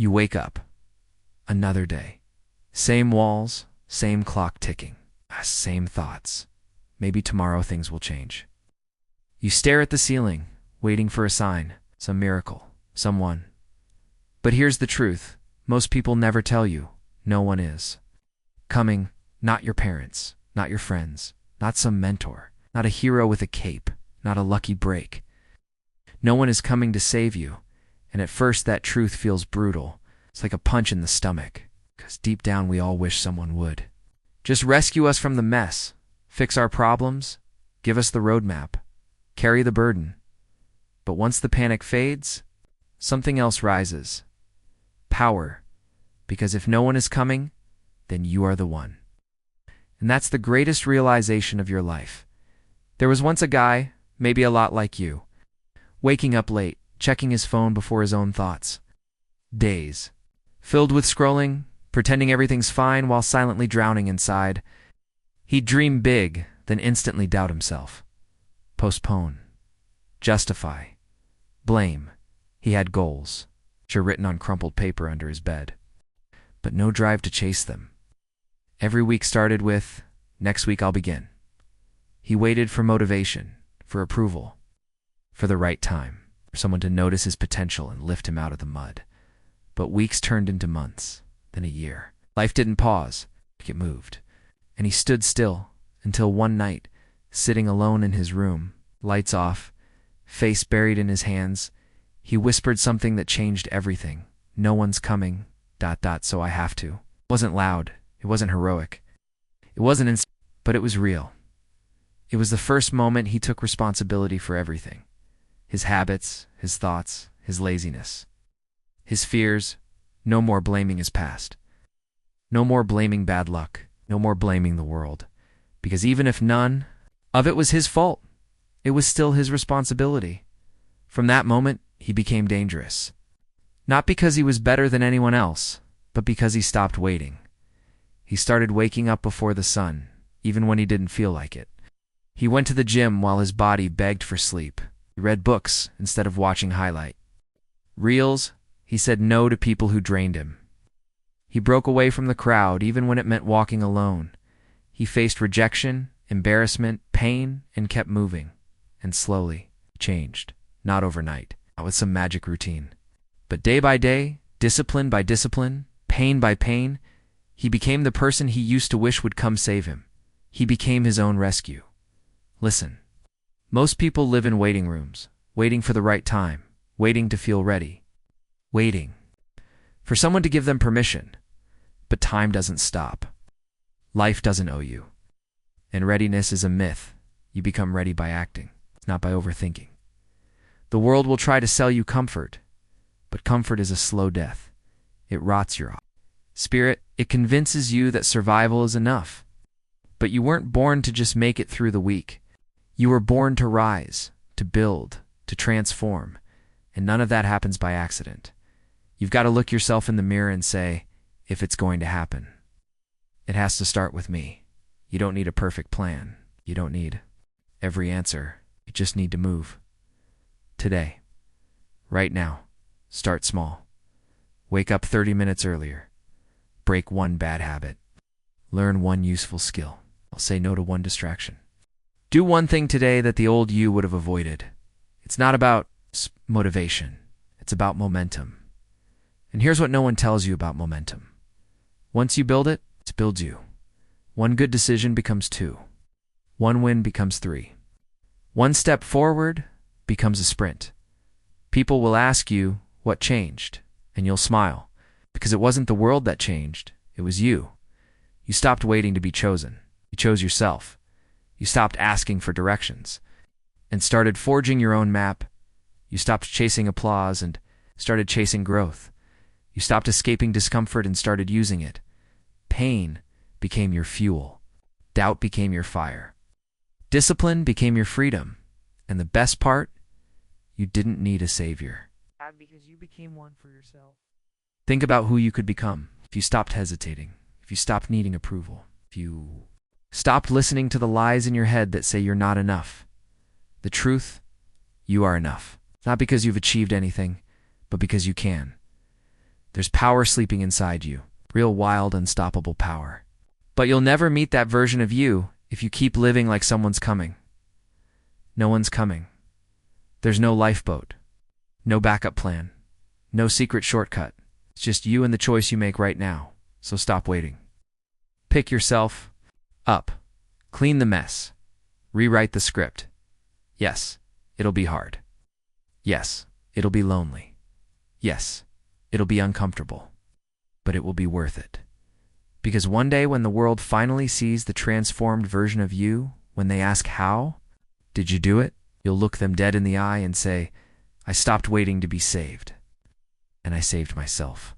You wake up. Another day. Same walls, same clock ticking, same thoughts. Maybe tomorrow things will change. You stare at the ceiling, waiting for a sign, some miracle, someone. But here's the truth. Most people never tell you. No one is coming. Not your parents, not your friends, not some mentor, not a hero with a cape, not a lucky break. No one is coming to save you, and at first that truth feels brutal. It's like a punch in the stomach, because deep down we all wish someone would. Just rescue us from the mess, fix our problems, give us the roadmap, carry the burden. But once the panic fades, something else rises. Power. Because if no one is coming, then you are the one. And that's the greatest realization of your life. There was once a guy, maybe a lot like you, waking up late, checking his phone before his own thoughts. Days. Filled with scrolling, pretending everything's fine while silently drowning inside. He'd dream big, then instantly doubt himself. Postpone. Justify. Blame. He had goals, which are written on crumpled paper under his bed. But no drive to chase them. Every week started with, next week I'll begin. He waited for motivation, for approval, for the right time, for someone to notice his potential and lift him out of the mud. But weeks turned into months, then a year. Life didn't pause, it moved. And he stood still until one night, sitting alone in his room, lights off, face buried in his hands, he whispered something that changed everything. No one's coming, ... so I have to. It wasn't loud. It wasn't heroic. It wasn't but it was real. It was the first moment he took responsibility for everything. His habits, his thoughts, his laziness. His fears. No more blaming his past. No more blaming bad luck. No more blaming the world. Because even if none of it was his fault, it was still his responsibility. From that moment, he became dangerous. Not because he was better than anyone else, but because he stopped waiting. He started waking up before the sun, even when he didn't feel like it. He went to the gym while his body begged for sleep. He read books instead of watching highlight reels. He said no to people who drained him. He broke away from the crowd even when it meant walking alone. He faced rejection, embarrassment, pain, and kept moving. And slowly, changed. Not overnight, not with some magic routine. But day by day, discipline by discipline, pain by pain, he became the person he used to wish would come save him. He became his own rescue. Listen. Most people live in waiting rooms, waiting for the right time, waiting to feel ready. Waiting for someone to give them permission. But time doesn't stop. Life doesn't owe you. And readiness is a myth. You become ready by acting, not by overthinking. The world will try to sell you comfort, but comfort is a slow death. It rots your spirit. It convinces you that survival is enough. But you weren't born to just make it through the week. You were born to rise, to build, to transform, and none of that happens by accident. You've got to look yourself in the mirror and say, if it's going to happen, it has to start with me. You don't need a perfect plan. You don't need every answer. You just need to move. Today. Right now. Start small. Wake up 30 minutes earlier. Break one bad habit. Learn one useful skill. I'll say no to one distraction. Do one thing today that the old you would have avoided. It's not about motivation. It's about momentum. And here's what no one tells you about momentum. Once you build it, it builds you. One good decision becomes 2. One win becomes 3. One step forward becomes a sprint. People will ask you what changed, and you'll smile, because it wasn't the world that changed, it was you. You stopped waiting to be chosen. You chose yourself. You stopped asking for directions and started forging your own map. You stopped chasing applause and started chasing growth. You stopped escaping discomfort and started using it. Pain became your fuel. Doubt became your fire. Discipline became your freedom. And the best part, you didn't need a savior. Because you became one for yourself. Think about who you could become if you stopped hesitating, if you stopped needing approval, if you stopped listening to the lies in your head that say you're not enough. The truth, you are enough. Not because you've achieved anything, but because you can. There's power sleeping inside you, real wild, unstoppable power. But you'll never meet that version of you if you keep living like someone's coming. No one's coming. There's no lifeboat, no backup plan, no secret shortcut. It's just you and the choice you make right now. So stop waiting. Pick yourself up. Clean the mess. Rewrite the script. Yes, it'll be hard. Yes, it'll be lonely. Yes, it'll be uncomfortable. But it will be worth it. Because one day when the world finally sees the transformed version of you, when they ask how did you do it, you'll look them dead in the eye and say, I stopped waiting to be saved. And I saved myself.